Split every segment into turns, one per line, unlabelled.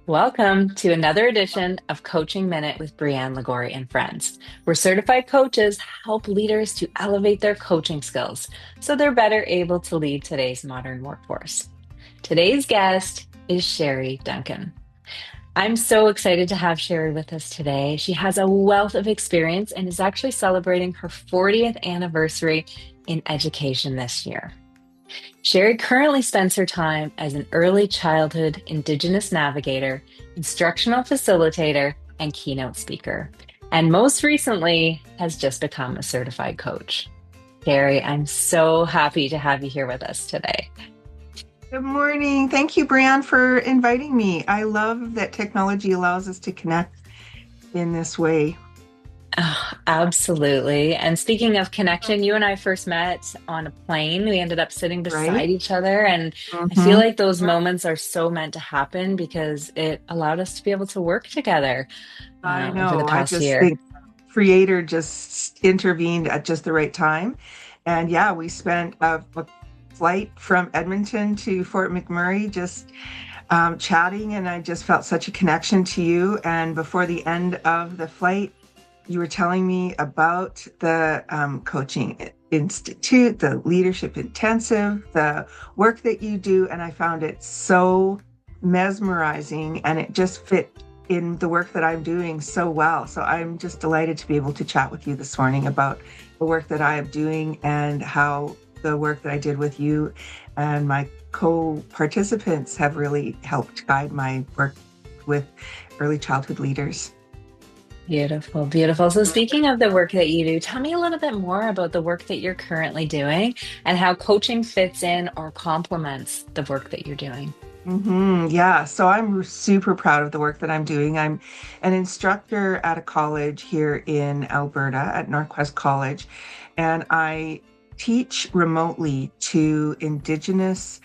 Welcome to another edition of Coaching Minute with Brianne Ligori and Friends, where certified coaches help leaders to elevate their coaching skills so they're better able to lead today's modern workforce. Today's guest is Sherry Duncan. I'm so excited to have Sherry with us today. She has a wealth of experience and is actually celebrating her 40th anniversary in education this year. Sherry currently spends her time as an early childhood Indigenous navigator, instructional facilitator, and keynote speaker, and most recently has just become a certified coach. Sherry, I'm so happy to have you here with us today.
Good morning. Thank you, Brianne, for inviting me. I love that technology allows us to connect in this way.
Oh, absolutely. And speaking of connection, you and I first met on a plane. We ended up sitting
Right?
beside each other. And I feel
Mm-hmm.
like those moments are so meant to happen because it allowed us to be able to work together
I
over the
know. I
past
just
year.
think Creator just intervened at just the right time. And yeah, we spent a flight from Edmonton to Fort McMurray just chatting, and I just felt such a connection to you. And before the end of the flight, you were telling me about the coaching institute, the leadership intensive, the work that you do, and I found it so mesmerizing, and it just fit in the work that I'm doing so well. So I'm just delighted to be able to chat with you this morning about the work that I am doing and how the work that I did with you and my co-participants have really helped guide my work with early childhood leaders.
Beautiful, beautiful. So, speaking of the work that you do, tell me a little bit more about the work that you're currently doing and how coaching fits in or complements the work that you're doing.
Yeah, so I'm super proud of the work that I'm doing. I'm an instructor at a college here in Alberta at Northwest College, and I teach remotely to Indigenous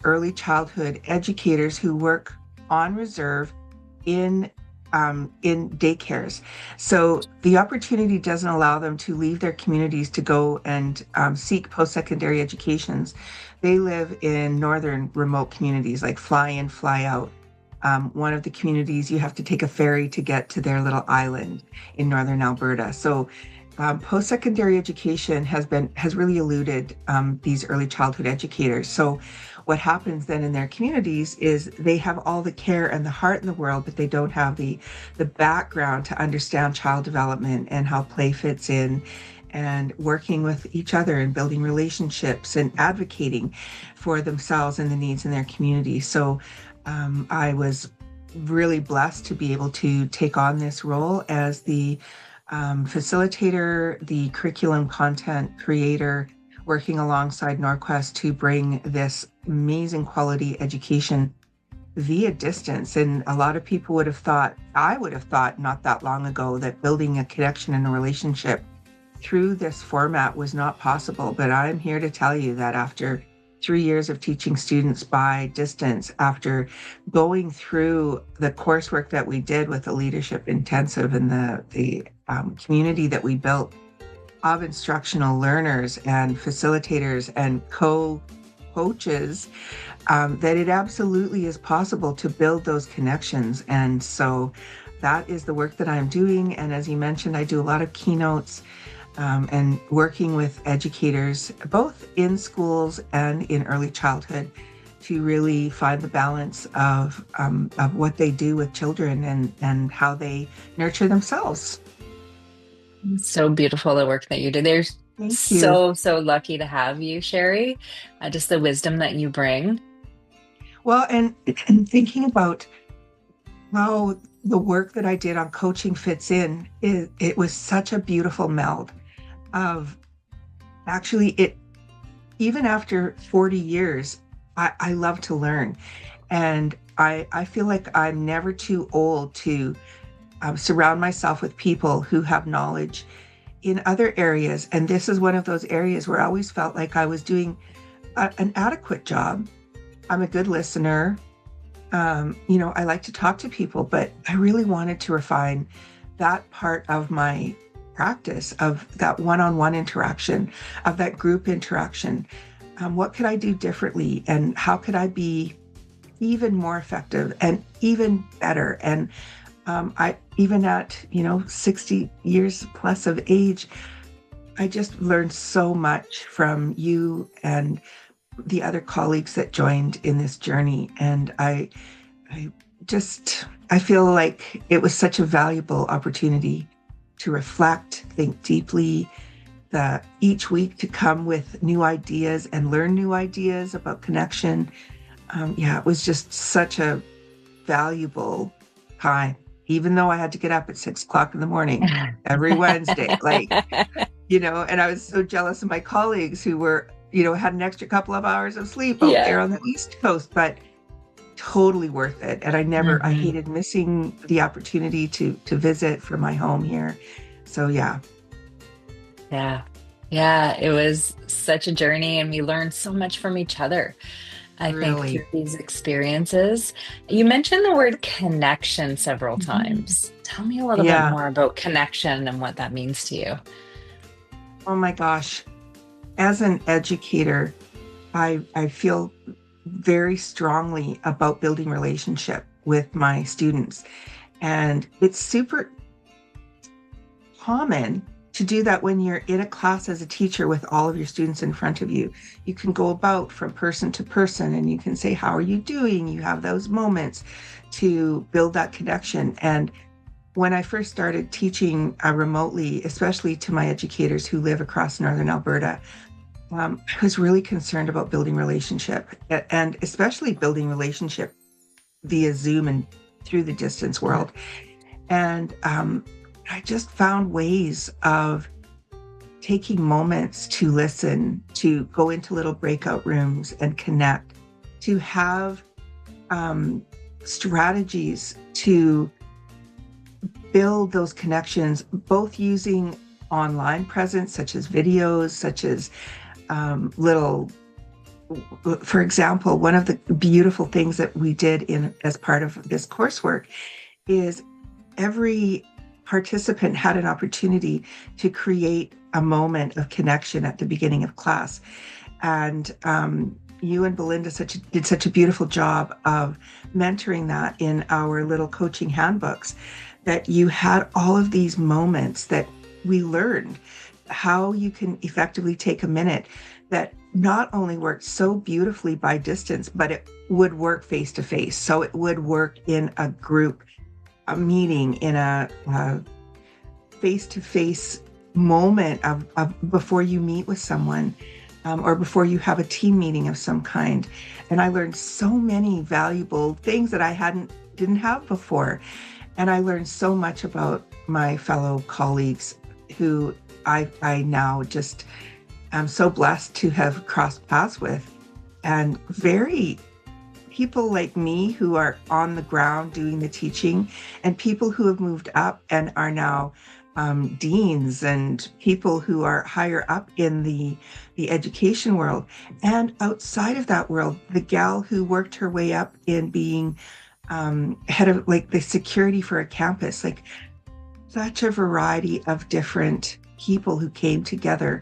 early childhood educators who work on reserve in in daycares. So the opportunity doesn't allow them to leave their communities to go and seek post-secondary educations. They live in northern remote communities, like fly in, fly out. One of the communities, you have to take a ferry to get to their little island in northern Alberta. So post-secondary education has really eluded these early childhood educators. So what happens then in their communities is they have all the care and the heart in the world, but they don't have the background to understand child development and how play fits in and working with each other and building relationships and advocating for themselves and the needs in their community. So I was really blessed to be able to take on this role as the facilitator, the curriculum content creator, working alongside Norquest to bring this amazing quality education via distance. And a lot of people would have thought, I would have thought not that long ago, that building a connection and a relationship through this format was not possible. But I'm here to tell you that after 3 years of teaching students by distance, after going through the coursework that we did with the leadership intensive and the community that we built of instructional learners and facilitators and co-coaches, that it absolutely is possible to build those connections. And so that is the work that I'm doing. And as you mentioned, I do a lot of keynotes and working with educators, both in schools and in early childhood, to really find the balance of what they do with children and how they nurture themselves.
So beautiful the work that you do. There's
Thank you.
so lucky to have you, Sherry. Just the wisdom that you bring.
Well, and thinking about how the work that I did on coaching fits in, it was such a beautiful meld of actually it, even after 40 years, I love to learn. And I feel like I'm never too old to surround myself with people who have knowledge in other areas. And this is one of those areas where I always felt like I was doing an adequate job. I'm a good listener. I like to talk to people, but I really wanted to refine that part of my practice, of that one-on-one interaction, of that group interaction. What could I do differently, and how could I be even more effective and even better. And I, even at, 60 years plus of age, I just learned so much from you and the other colleagues that joined in this journey. And I I feel like it was such a valuable opportunity to reflect, think deeply, each week to come with new ideas and learn new ideas about connection. Yeah, it was just such a valuable time, even though I had to get up at 6 o'clock in the morning every Wednesday. And I was so jealous of my colleagues who were, had an extra couple of hours of sleep out there
Yeah.
on the East Coast, but totally worth it. And I
Mhm.
hated missing the opportunity to visit from my home here. So yeah,
Yeah. Yeah, it was such a journey, and we learned so much from each other, I think,
really.
through these experiences. You mentioned the word connection several
Mhm.
times. Tell me a little bit
Yeah.
more about connection and what that means to you.
Oh my gosh. As an educator, I feel very strongly about building relationship with my students. And it's super common to do that when you're in a class as a teacher with all of your students in front of you. You can go about from person to person and you can say, how are you doing? You have those moments to build that connection. And when I first started teaching remotely, especially to my educators who live across Northern Alberta, I was really concerned about building relationship and especially building relationship via Zoom and through the distance world. And I just found ways of taking moments to listen, to go into little breakout rooms and connect, to have um, strategies to build those connections, both using online presence, such as videos, such as little, for example, one of the beautiful things that we did in as part of this coursework is every participant had an opportunity to create a moment of connection at the beginning of class. And you and Belinda did such a beautiful job of mentoring that in our little coaching handbooks, that you had all of these moments that we learned how you can effectively take a minute that not only worked so beautifully by distance, but it would work face to face. So it would work in a group, a meeting, in a face to face moment of before you meet with someone, or before you have a team meeting of some kind. And I learned so many valuable things that didn't have before. And I learned so much about my fellow colleagues who I now just am so blessed to have crossed paths with, and very people like me who are on the ground doing the teaching, and people who have moved up and are now deans, and people who are higher up in the education world. And outside of that world, the gal who worked her way up in being head of like the security for a campus, like such a variety of different people who came together,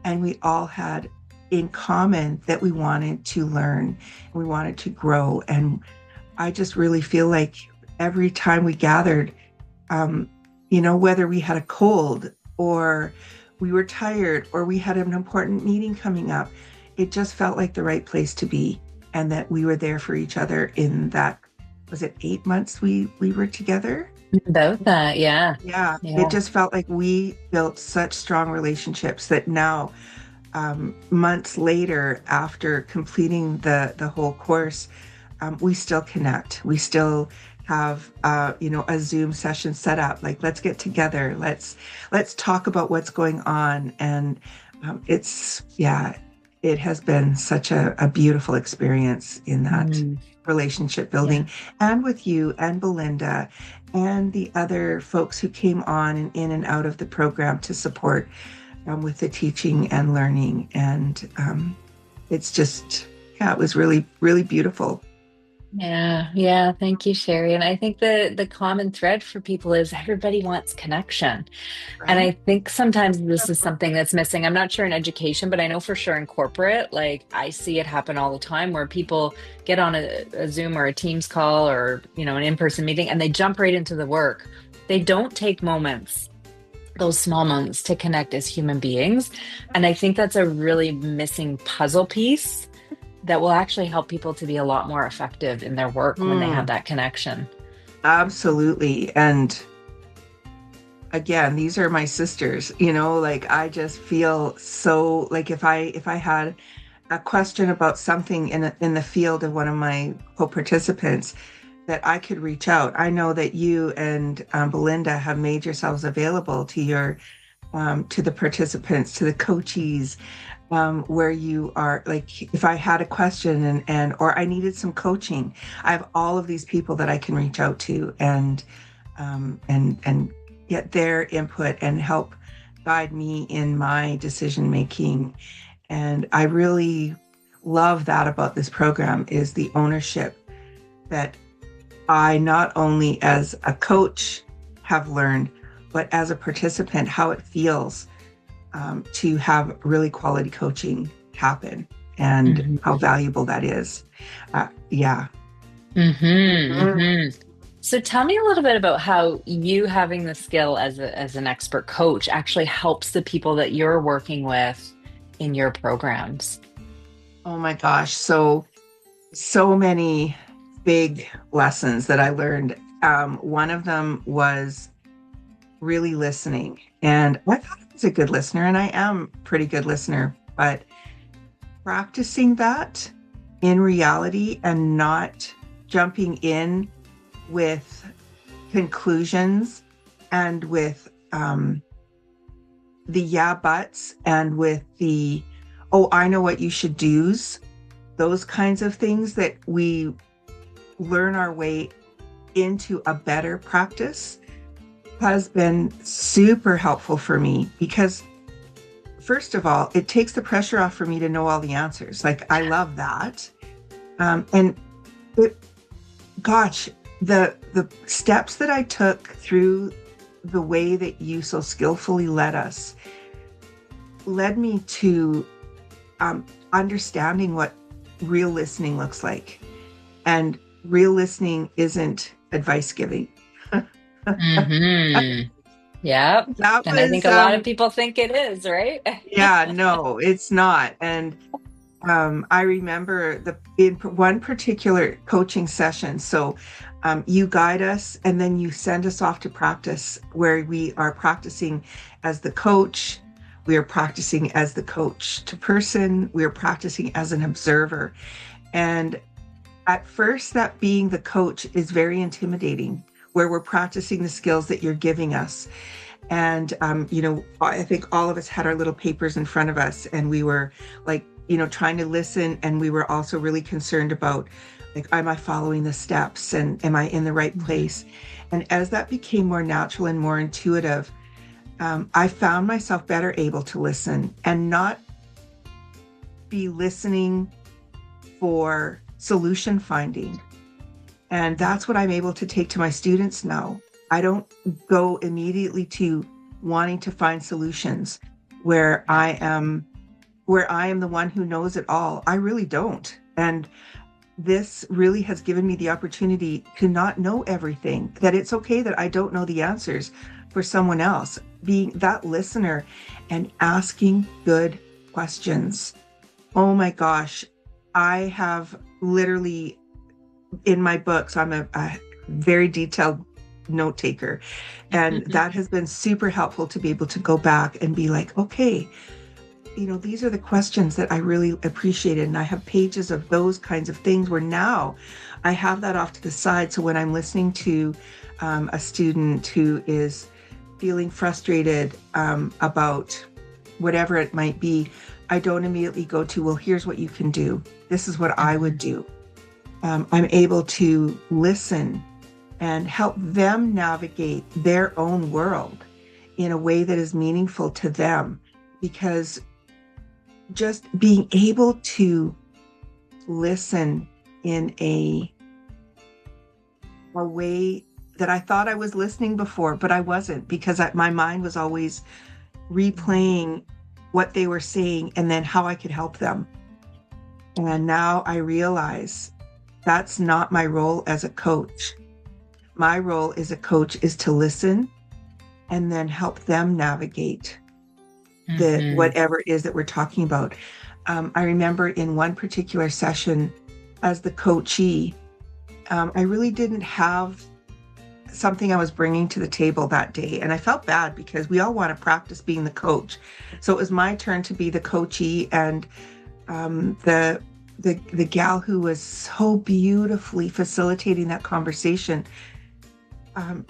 and we all had in common that we wanted to learn, we wanted to grow. And I just really feel like every time we gathered, um, whether we had a cold or we were tired or we had an important meeting coming up, it just felt like the right place to be, and that we were there for each other in that, was it 8 months we were together?
About that, yeah.
Yeah, it
Yeah.
just felt like we built such strong relationships that now, months later, after completing the whole course, we still connect. We still have a Zoom session set up. Like, let's get together. Let's talk about what's going on. And it's yeah, it has been such a beautiful experience in that
Mm,
relationship
yeah.
building, and with you and Belinda and the other folks who came on and in and out of the program to support with the teaching and learning. And it's just, yeah, it was really, really beautiful.
Yeah, yeah. Thank you, Sherry. And I think the common thread for people is everybody wants connection. And
Right?
I think sometimes this is something that's missing. I'm not sure in education, but I know for sure in corporate, like I see it happen all the time where people get on a Zoom or a Teams call or, an in-person meeting and they jump right into the work. They don't take moments, those small moments to connect as human beings. And I think that's a really missing puzzle piece that will actually help people to be a lot more effective in their work when they have
Mm,
that connection.
absolutely. And again, these are my sisters, like I just feel so like if I had a question about something in the field of one of my co-participants that I could reach out. I know that you and Belinda have made yourselves available to your to the participants, to the coachees, where you are like if I had a question and or I needed some coaching, I have all of these people that I can reach out to and get their input and help guide me in my decision making. And I really love that about this program is the ownership that I not only as a coach have learned, but as a participant, how it feels to have really quality coaching happen and how
Hmm.
valuable that is. Yeah.
Hmm.
Mhm.
Hmm. So tell me a little bit about how you having the skill as an expert coach actually helps the people that you're working with in your programs.
Oh my gosh. So many big lessons that I learned. One of them was really listening. And I thought I was a good listener, and I am a pretty good listener, but practicing that in reality and not jumping in with conclusions and with the yeah buts and with the oh I know what you should do's, those kinds of things that we learn our way into a better practice has been super helpful for me because first of all it takes the pressure off for me to know all the answers. Like I love that. And it, gosh, the steps that I took through the way that you so skillfully led us led me to understanding what real listening looks like. And real listening isn't advice giving.
Hmm. Yep.
That
And I think
was
a lot of people think it is, right?
yeah, no, it's not. And I remember the in one particular coaching session. So you guide us and then you send us off to practice where we are practicing as the coach. We are practicing as the coach to person. We are practicing as an observer. And at first, that being the coach is very intimidating, where we're practicing the skills that you're giving us. And, I think all of us had our little papers in front of us and we were like, trying to listen. And we were also really concerned about, like, am I following the steps and am I in the right
Mhm.
place? And as that became more natural and more intuitive, I found myself better able to listen and not be listening for solution finding. And that's what I'm able to take to my students now. I don't go immediately to wanting to find solutions where
Yeah.
I am the one who knows it all. I really don't. And this really has given me the opportunity to not know everything, that it's okay that I don't know the answers for someone else. Being that listener and asking good questions. Oh my gosh. I have literally in my books, I'm a very detailed note taker. And that has been super helpful to be able to go back and be like, okay, these are the questions that I really appreciated. And I have pages of those kinds of things where now I have that off to the side. So when I'm listening to a student who is feeling frustrated about whatever it might be, I don't immediately go to, well, here's what you can do. This is what I would
Mhm.
do. I'm able to listen and help them navigate their own world in a way that is meaningful to them. Because just being able to listen in a a way that I thought I was listening before, but I wasn't, because my mind was always replaying what they were saying and then how I could help them. And now I realize that's not my role as a coach. My role as a coach is to listen and then help them navigate the
Mm-hmm.
whatever it is that we're talking about. I remember in one particular session as the coachee, I really didn't have something I was bringing to the table that day. And I felt bad because we all want to practice being the coach. So it was my turn to be the coachee. And the gal who was so beautifully facilitating that conversation, I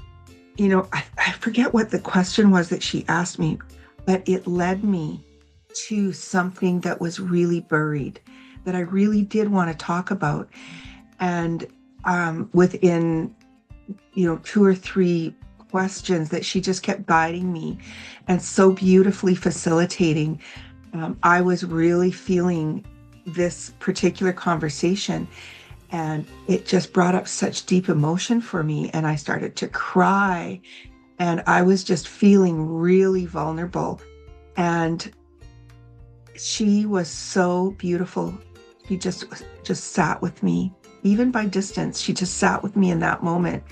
forget what the question was that she asked me, but it led me to something that was really buried, that I really did want to talk about. And within, 2 or 3 questions that she just kept guiding me and so beautifully facilitating, I was really feeling this particular conversation. And it just brought up such deep emotion for me. And I started to cry. And I was just feeling really vulnerable. And she was so beautiful. She just sat with me, even by distance. She just sat with me in that moment.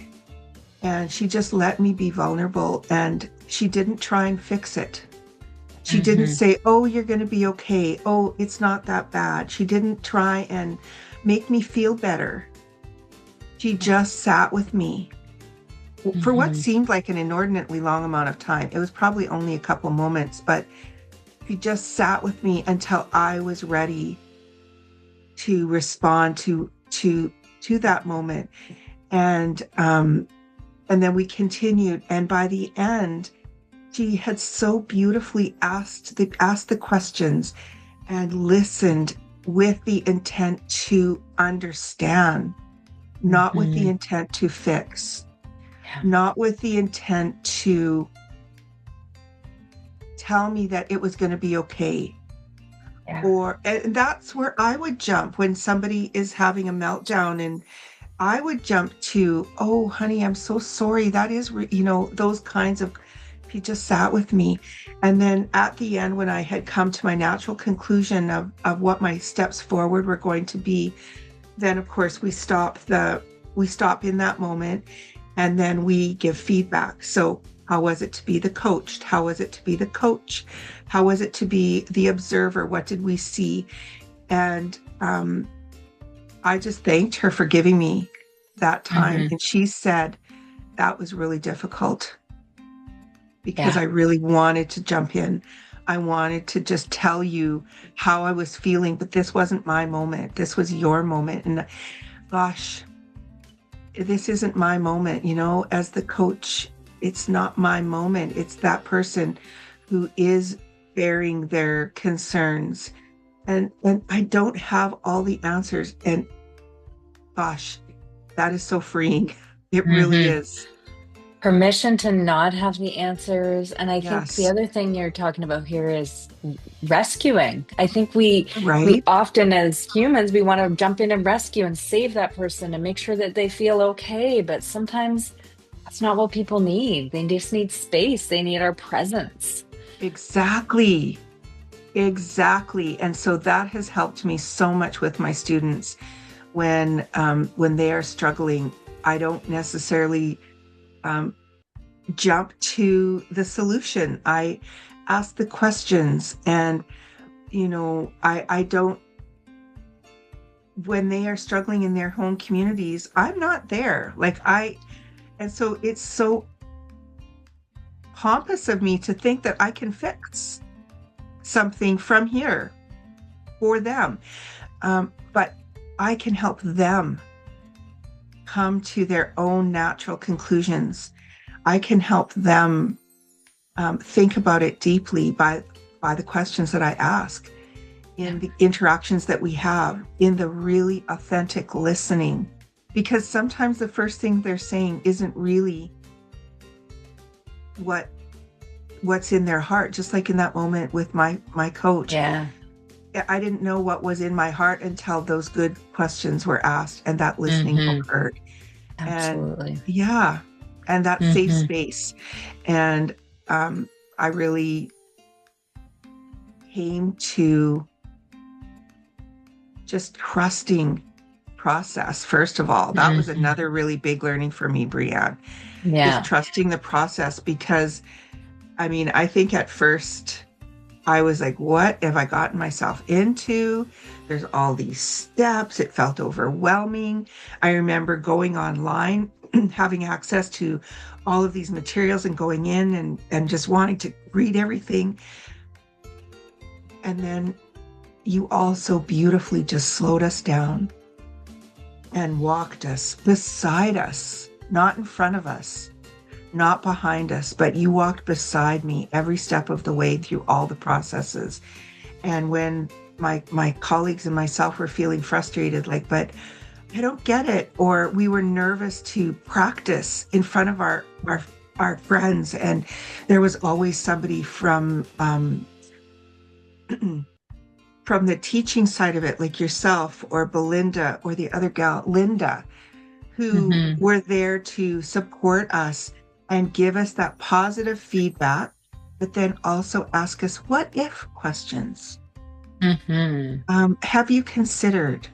And she just let me be vulnerable. And she didn't try and fix it. She didn't
Mm-hmm.
say, oh, you're going to be okay. Oh, it's not that bad. She didn't try and make me feel better. She just sat with me for what
Mm-hmm.
seemed like an inordinately long amount of time. It was probably only a couple moments, but she just sat with me until I was ready to respond to that moment. And then we continued. And by the end, she had so beautifully asked the questions and listened with the intent to understand, not with the
Mm-hmm.
intent to fix,
Yeah.
not with the intent to tell me that it was going to be okay.
Yeah.
And that's where I would jump when somebody is having a meltdown, and I would jump to, oh, honey, I'm so sorry. That is, those kinds of, he just sat with me. And then at the end, when I had come to my natural conclusion of what my steps forward were going to be, then of course we stop in that moment, and then we give feedback. So how was it to be the coached? How was it to be the coach? How was it to be the observer? What did we see? And I just thanked her for giving me that time.
Mm-hmm.
And she said that was really difficult because
Yeah.
I really wanted to jump in. I wanted to just tell you how I was feeling, but this wasn't my moment. This was your moment. And gosh, this isn't my moment, as the coach, it's not my moment. It's that person who is bearing their concerns. And I don't have all the answers. And gosh, that is so freeing. It really
Mm-hmm.
is.
Permission to not have the answers. And I think the
Yes.
other thing you're talking about here is rescuing. I think we
Right?
often as humans we want to jump in and rescue and save that person and make sure that they feel okay, but sometimes that's not what people need. They just need space. They need our presence.
Exactly. Exactly. And so that has helped me so much with my students when they are struggling. I don't necessarily um, jump to the solution. I ask the questions, and I don't, when they are struggling in their home communities, I'm not there. And so it's so pompous of me to think that I can fix something from here for them. But I can help them come to their own natural conclusions. I can help them think about it deeply by the questions that I ask,
Yeah.
in the interactions that we have, in the really authentic listening. Because sometimes the first thing they're saying isn't really what what's in their heart. Just like in that moment with my coach,
Yeah.
I didn't know what was in my heart until those good questions were asked and that listening
Mm-hmm.
occurred. And
Absolutely.
yeah, and that safe
Hmm.
space. And I really came to just trusting process. First of all, that was
Hmm.
another really big learning for me, Brianne, is
Yeah.
trusting the process because I mean, I think at first I was like, what have I gotten myself into? There's all these steps. It felt overwhelming. I remember going online, having access to all of these materials and going in and just wanting to read everything. And then you also beautifully just slowed us down and walked us beside us, not in front of us, not behind us, but you walked beside me every step of the way through all the processes. And when my colleagues and myself were feeling frustrated, like, but I don't get it, or we were nervous to practice in front of our friends, and there was always somebody from the teaching side of it, like yourself or Belinda or the other gal, Linda, who
Hmm.
were there to support us and give us that positive feedback, but then also ask us what if questions.
Hmm.
Have you considered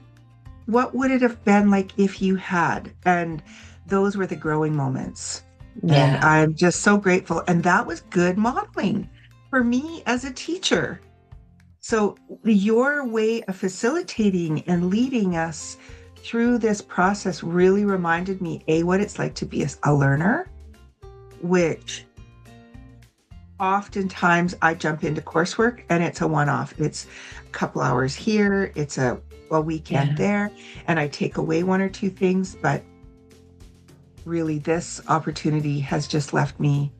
what would it have been like if you had? And those were the growing moments. And
Yeah.
I'm just so grateful. And that was good modeling for me as a teacher. So, your way of facilitating and leading us through this process really reminded me, A, what it's like to be a learner, which oftentimes I jump into coursework and it's a one off. It's a couple hours here, it's a weekend
Yeah.
there, and I take away one or two things. But really, this opportunity has just left me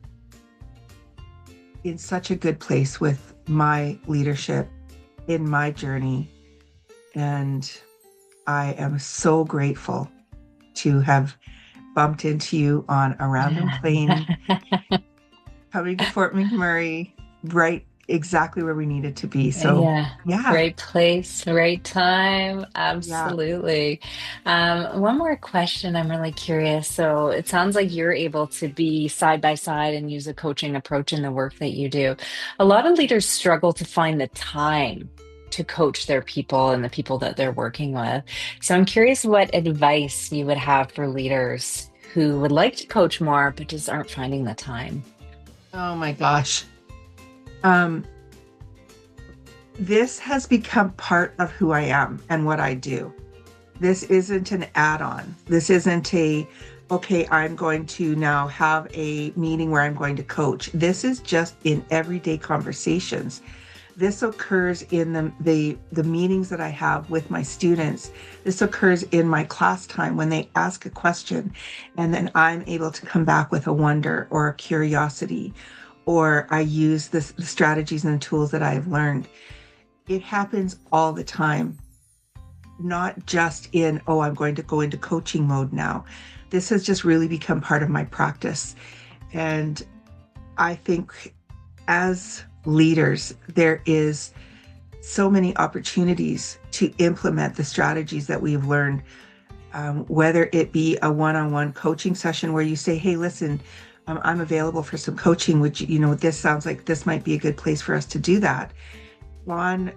in such a good place with my leadership in my journey. And I am so grateful to have bumped into you on a random plane coming to Fort McMurray, right exactly where we needed to be. So,
Yeah,
yeah,
right place, right time.
yeah.
Absolutely. One more question. I'm really curious. So it sounds like you're able to be side by side and use a coaching approach in the work that you do. A lot of leaders struggle to find the time to coach their people and the people that they're working with. So I'm curious what advice you would have for leaders who would like to coach more, but just aren't finding the time.
Oh my gosh. Um, this has become part of who I am and what I do. This isn't an add-on. This isn't okay, I'm going to now have a meeting where I'm going to coach. This is just in everyday conversations. This occurs in the meetings that I have with my students. This occurs in my class time when they ask a question, and then I'm able to come back with a wonder or a curiosity, or I use the strategies and the tools that I've learned. It happens all the time, not just in, oh, I'm going to go into coaching mode now. This has just really become part of my practice. And I think as leaders, there is so many opportunities to implement the strategies that we've learned, whether it be a one-on-one coaching session where you say, hey, listen, I'm available for some coaching. Would you, this sounds like this might be a good place for us to do that. On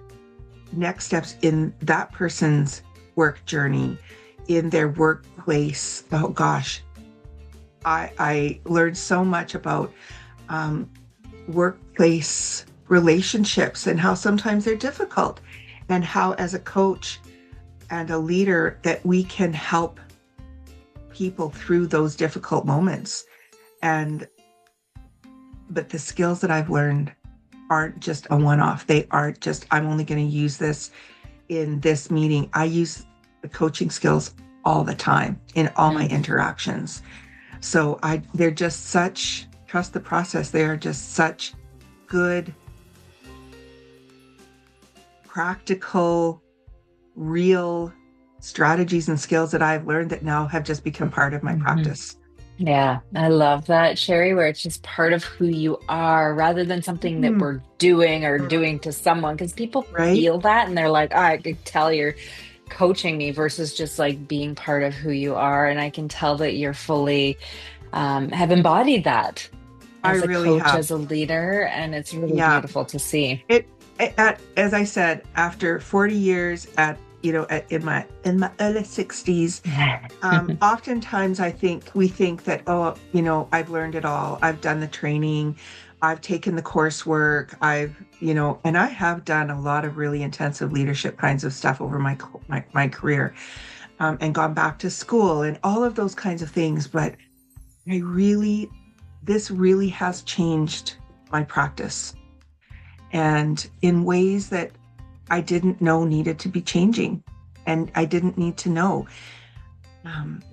next steps in that person's work journey, in their workplace. Oh gosh, I learned so much about um, workplace relationships and how sometimes they're difficult, and how, as a coach and a leader, that we can help people through those difficult moments. And but the skills that I've learned aren't just a one off. They aren't just, I'm only going to use this in this meeting. I use the coaching skills all the time in all my
Mhm.
interactions. So they're just such, trust the process. They are just such good, practical, real strategies and skills that I've learned that now have just become part of my
Mhm.
practice.
Yeah, I love that, Sherry, where it's just part of who you are rather than something that
Mhm.
we're doing or doing to someone. Because people
Right?
feel that and they're like, oh, I could tell you're coaching me versus just like being part of who you are. And I can tell that you're fully have embodied that
I
as a
really
coach,
have.
as a leader, and it's really
Yeah.
beautiful to see.
As I said, after 40 years in my early 60s, oftentimes we think that, oh, I've learned it all. I've done the training, I've taken the coursework, and I have done a lot of really intensive leadership kinds of stuff over my career, and gone back to school and all of those kinds of things. But I really, this really has changed my practice, and in ways that I didn't know needed to be changing. And I didn't need to know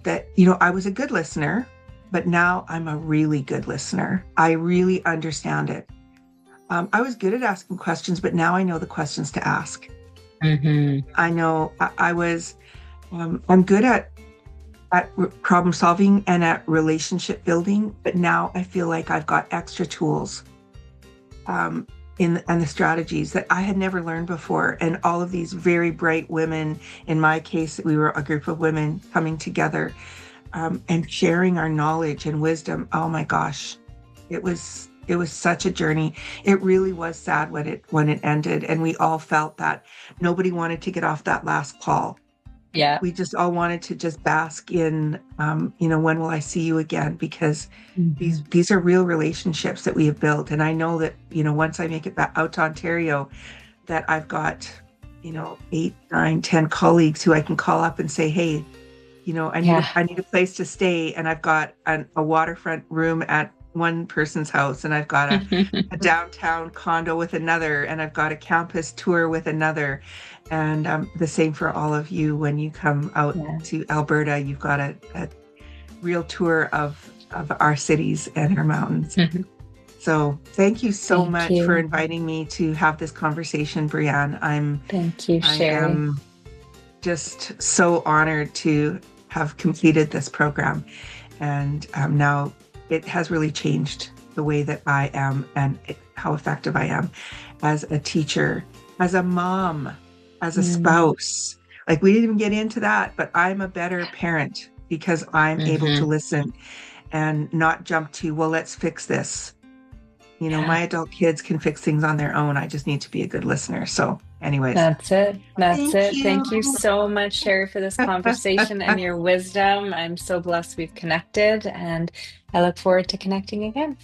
that, I was a good listener, but now I'm a really good listener. I really understand it. I was good at asking questions, but now I know the questions to ask.
Hmm.
I know I'm good at problem solving and at relationship building, but now I feel like I've got extra tools, and the strategies that I had never learned before. And all of these very bright women, in my case, we were a group of women coming together, and sharing our knowledge and wisdom. Oh my gosh, it was such a journey. It really was sad when it ended, and we all felt that nobody wanted to get off that last call.
Yeah.
We just all wanted to just bask in, when will I see you again? Because these
Hmm.
these are real relationships that we have built. And I know that, once I make it back out to Ontario, that I've got, 8, 9, 10 colleagues who I can call up and say, hey,
Yeah.
I need a place to stay. And I've got a waterfront room at one person's house, and I've got a downtown condo with another, and I've got a campus tour with another. And the same for all of you. When you come out
Yeah.
to Alberta, you've got a real tour of our cities and our mountains. So thank you so
Thank
much for
you.
inviting me to have this conversation, Brianne.
Thank you,
I
Sherry.
am just so honored to have completed this program. And now it has really changed the way that I am, and how effective I am as a teacher, as a mom, as a
Mm.
spouse. Like, we didn't even get into that, but I'm a better parent because I'm able to
Hmm.
listen and not jump to, well, let's fix this.
Yeah.
My adult kids can fix things on their own. I just need to be a good listener. So, anyways,
That's it. That's
thank
it.
you.
Thank you so much, Sherry, for this conversation and your wisdom. I'm so blessed we've connected, and I look forward to connecting again.